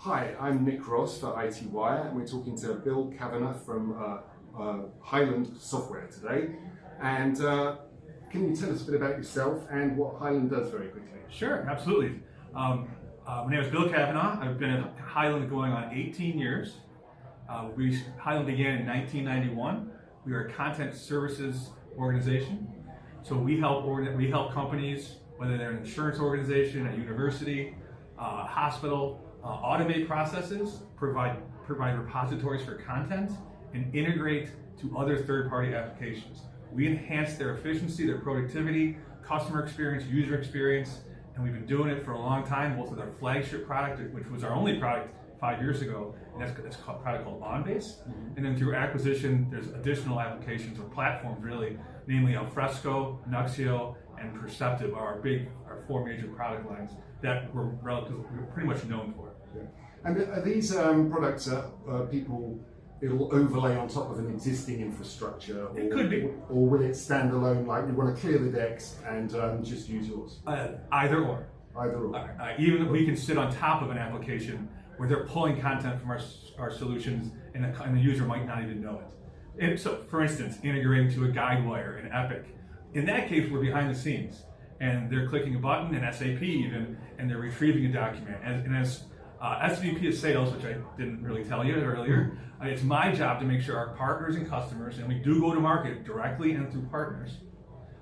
Hi, I'm Nick Ross for iTWire, and we're talking to Bill Kavanaugh from Hyland Software today. And can you tell us a bit about yourself and what Hyland does very quickly? Sure, absolutely. My name is Bill Kavanaugh. I've been at Hyland going on 18 years. Hyland began in 1991. We are a content services organization. So we help companies, whether they're an insurance organization, a university, hospital, automate processes, provide repositories for content, and integrate to other third-party applications. We enhance their efficiency, their productivity, customer experience, user experience, and we've been doing it for a long time, both with our flagship product, which was our only product 5 years ago, and that's a product called OnBase. And then through acquisition, there's additional applications or platforms, really, namely Alfresco, Nuxio, and Perceptive are our four major product lines that we're pretty much known for. Yeah. And are these products it'll overlay on top of an existing infrastructure? Or, it could be. Or will it stand alone, like you want to clear the decks and just use yours? Either or. Either or. Even we can sit on top of an application where they're pulling content from our solutions and the user might not even know it. And so, for instance, integrating to a iTWire and Epic. In that case, we're behind the scenes and they're clicking a button, and SAP even, and they're retrieving a document. And as SVP of Sales, which I didn't really tell you earlier, it's my job to make sure our partners and customers, and we do go to market directly and through partners,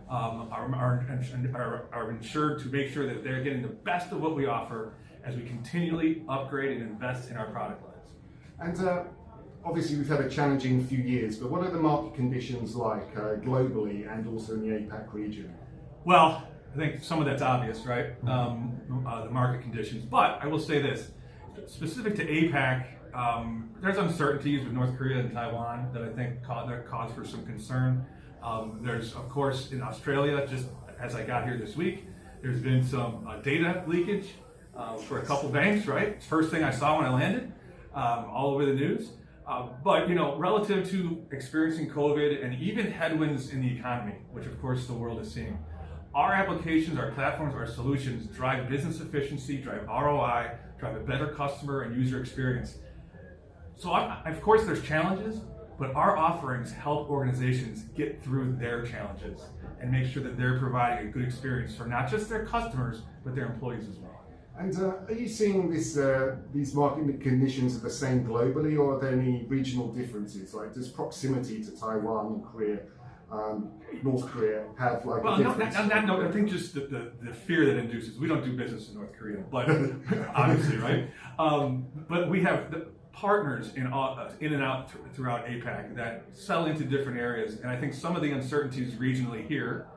are ensured to make sure that they're getting the best of what we offer as we continually upgrade and invest in our product lines. And obviously we've had a challenging few years, but what are the market conditions like globally and also in the APAC region? Well, I think some of that's obvious, right? The market conditions. But I will say this, specific to APAC, there's uncertainties with North Korea and Taiwan that I think cause for some concern. There's, of course, in Australia, just as I got here this week, there's been some data leakage for a couple banks, right? First thing I saw when I landed, all over the news. But, relative to experiencing COVID and even headwinds in the economy, which of course the world is seeing, our applications, our platforms, our solutions drive business efficiency, drive ROI, drive a better customer and user experience. So of course there's challenges, but our offerings help organizations get through their challenges and make sure that they're providing a good experience for not just their customers, but their employees as well. And are you seeing these market conditions are the same globally, or are there any regional differences? Like, does proximity to Taiwan and Korea, North Korea, have like a difference? No, I think just the fear that induces. We don't do business in North Korea, but obviously, right? But we have partners in and out throughout APAC that sell into different areas, and I think some of the uncertainties regionally here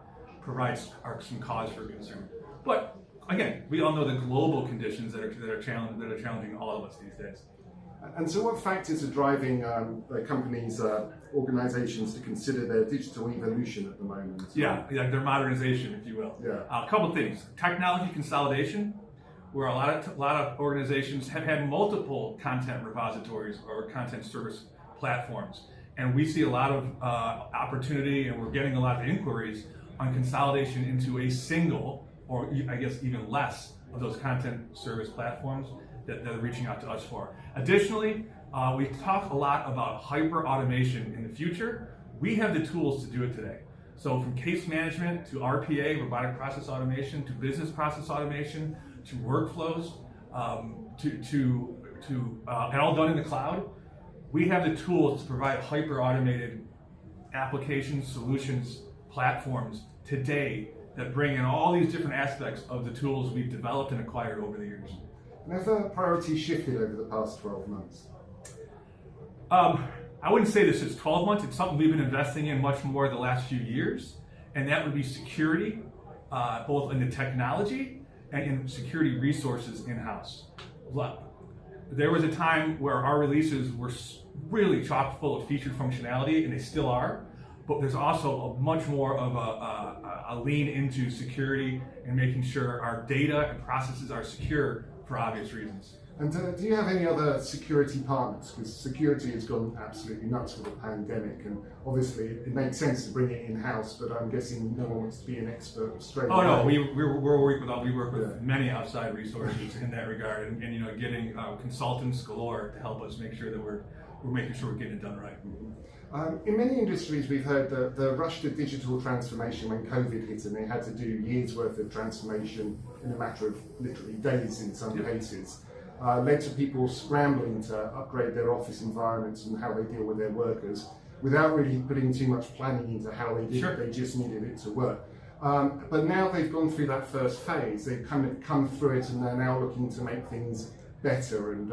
provides some cause for concern. But again, we all know the global conditions that are challenging all of us these days. And so what factors are driving companies, organizations to consider their digital evolution at the moment? Yeah, their modernization, if you will. Yeah. A couple things. Technology consolidation, where a lot of organizations have had multiple content repositories or content service platforms. And we see a lot of opportunity, and we're getting a lot of inquiries on consolidation into a single, or I guess even less, of those content service platforms that they're reaching out to us for. Additionally, we talk a lot about hyper automation in the future. We have the tools to do it today. So from case management to RPA, robotic process automation, to business process automation, to workflows, and all done in the cloud. We have the tools to provide hyper automated applications, solutions, platforms today that bring in all these different aspects of the tools we've developed and acquired over the years. And have priorities shifted over the past 12 months? I wouldn't say this is 12 months. It's something we've been investing in much more the last few years, and that would be security, both in the technology and in security resources in-house. There was a time where our releases were really chock full of featured functionality, and they still are, but there's also much more of a lean into security and making sure our data and processes are secure for obvious reasons. And do you have any other security partners? Because security has gone absolutely nuts with the pandemic, and obviously it makes sense to bring it in-house, but I'm guessing no one wants to be an expert straight away. Oh no, we work with many outside resources in that regard, and you know, getting consultants galore to help us make sure that we're making sure we're getting it done right. In many industries, we've heard the rush to digital transformation when COVID hit, and they had to do years' worth of transformation in a matter of literally days in some cases. Led to people scrambling to upgrade their office environments and how they deal with their workers without really putting too much planning into how they did it. They just needed it to work. But now they've gone through that first phase. They've kind of come through it, and they're now looking to make things better. And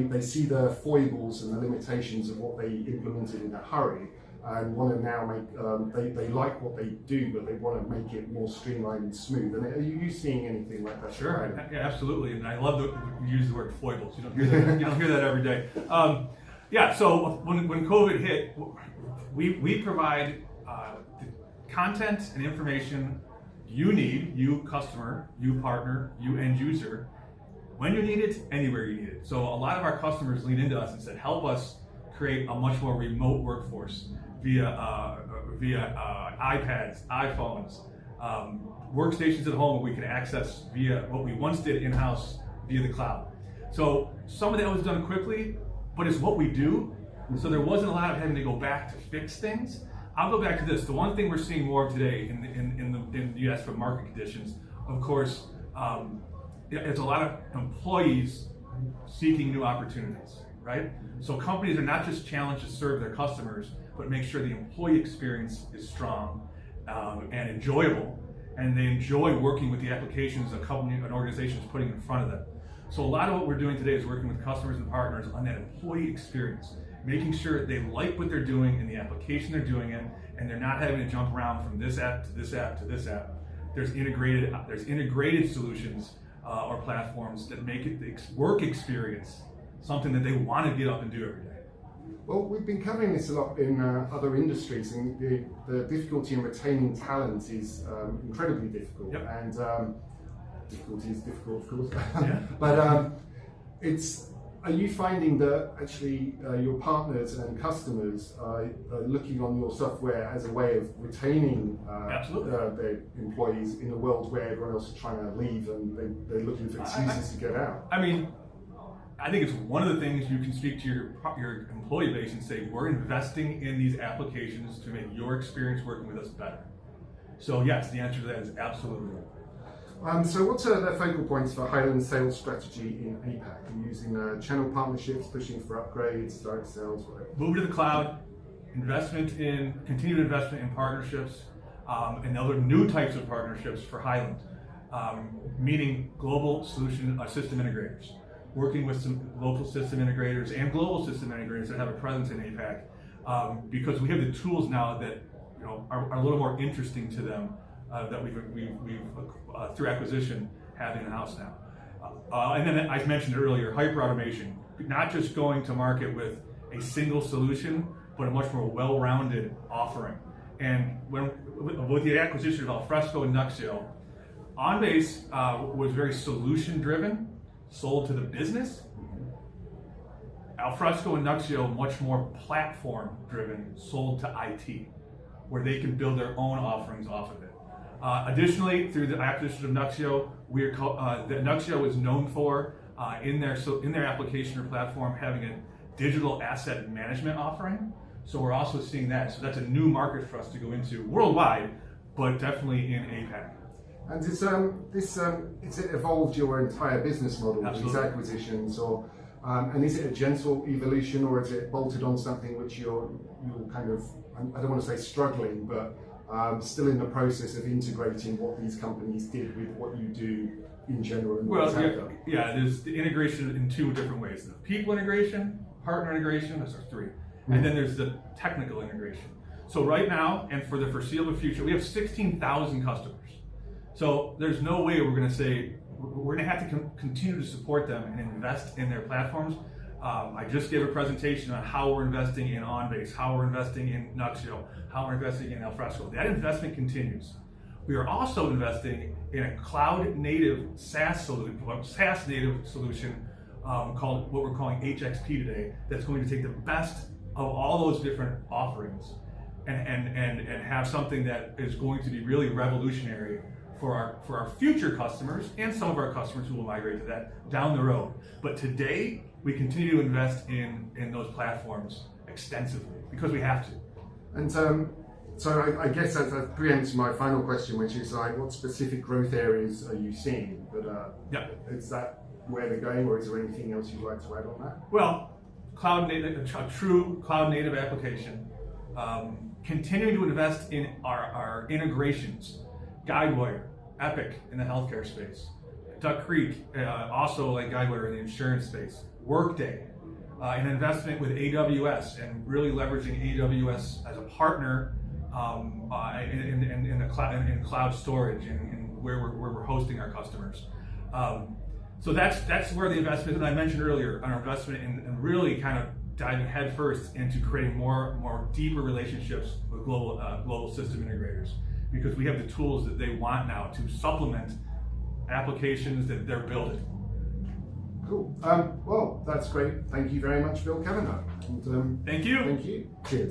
they see the foibles and the limitations of what they implemented in a hurry, and want to now make, they like what they do, but they want to make it more streamlined and smooth. And are you seeing anything like that? Sure, yeah, absolutely. And I love that you use the word foibles. You don't hear that, you don't hear that every day. Yeah, so when COVID hit, we provide the content and information you need, you customer, you partner, you end user, when you need it, anywhere you need it. So a lot of our customers leaned into us and said, help us create a much more remote workforce via iPads, iPhones, workstations at home where we can access via what we once did in-house via the cloud. So some of that was done quickly, but it's what we do. So there wasn't a lot of having to go back to fix things. I'll go back to this. The one thing we're seeing more of today in the US for market conditions, of course, it's a lot of employees seeking new opportunities, right? So companies are not just challenged to serve their customers, but make sure the employee experience is strong and enjoyable, and they enjoy working with the applications a company, an organization is putting in front of them. So a lot of what we're doing today is working with customers and partners on that employee experience, making sure they like what they're doing in the application they're doing it, and they're not having to jump around from this app to this app to this app. There's integrated solutions or platforms that make it the work experience something that they want to get up and do every day. Well, we've been covering this a lot in other industries, and the difficulty in retaining talent is incredibly difficult. Yep. And difficulty is difficult, of course. Yeah. But are you finding that actually your partners and customers are looking on your software as a way of retaining their employees in a world where everyone else is trying to leave and they're looking for excuses to get out? I mean, I think it's one of the things you can speak to your employee base and say, we're investing in these applications to make your experience working with us better. So yes, the answer to that is absolutely. So what are the focal points for Hyland sales strategy in APAC? Are you using channel partnerships, pushing for upgrades, direct sales, whatever? Move to the cloud, continued investment in partnerships, and other new types of partnerships for Hyland, meaning global system integrators, working with some local system integrators and global system integrators that have a presence in APAC, because we have the tools now that are a little more interesting to them. That we've through acquisition have in-house now. And then I mentioned earlier, hyper-automation, not just going to market with a single solution, but a much more well-rounded offering. And with the acquisition of Alfresco and Nuxio, OnBase was very solution-driven, sold to the business. Alfresco and Nuxio, much more platform-driven, sold to IT, where they can build their own offerings off of it. Additionally, through the acquisition of Nuxio, Nuxio is known for in their application or platform having a digital asset management offering. So we're also seeing that. So that's a new market for us to go into worldwide, but definitely in APAC. And it's evolved your entire business model with these acquisitions, or and is it a gentle evolution, or is it bolted on something which you're kind of, I don't want to say struggling, but still in the process of integrating what these companies did with what you do in general? There's the integration in two different ways. The people integration, partner integration, those are three. And then there's the technical integration. So right now, and for the foreseeable future, we have 16,000 customers. So there's no way we're going to say, we're going to have to continue to support them and invest in their platforms. I just gave a presentation on how we're investing in OnBase, how we're investing in Nuxio, how we're investing in Alfresco. That investment continues. We are also investing in a cloud-native SaaS native solution called what we're calling HXP today. That's going to take the best of all those different offerings and have something that is going to be really revolutionary for our future customers and some of our customers who will migrate to that down the road. But today we continue to invest in those platforms extensively because we have to. And so I guess that preempts my final question, which is like, what specific growth areas are you seeing? Is that where they're going, or is there anything else you'd like to add on that? Well, cloud native, a true cloud native application. Continuing to invest in our integrations, iTWire, Epic in the healthcare space, Duck Creek, also like iTWire in the insurance space, Workday, an investment with AWS and really leveraging AWS as a partner in the cloud, in cloud storage and where we're hosting our customers. So that's where the investment, and I mentioned earlier, our investment in really kind of diving headfirst into creating more deeper relationships with global system integrators, because we have the tools that they want now to supplement applications that they're building. Cool. Well, that's great. Thank you very much, Bill Kavanaugh. And, Thank you. Thank you. Cheers.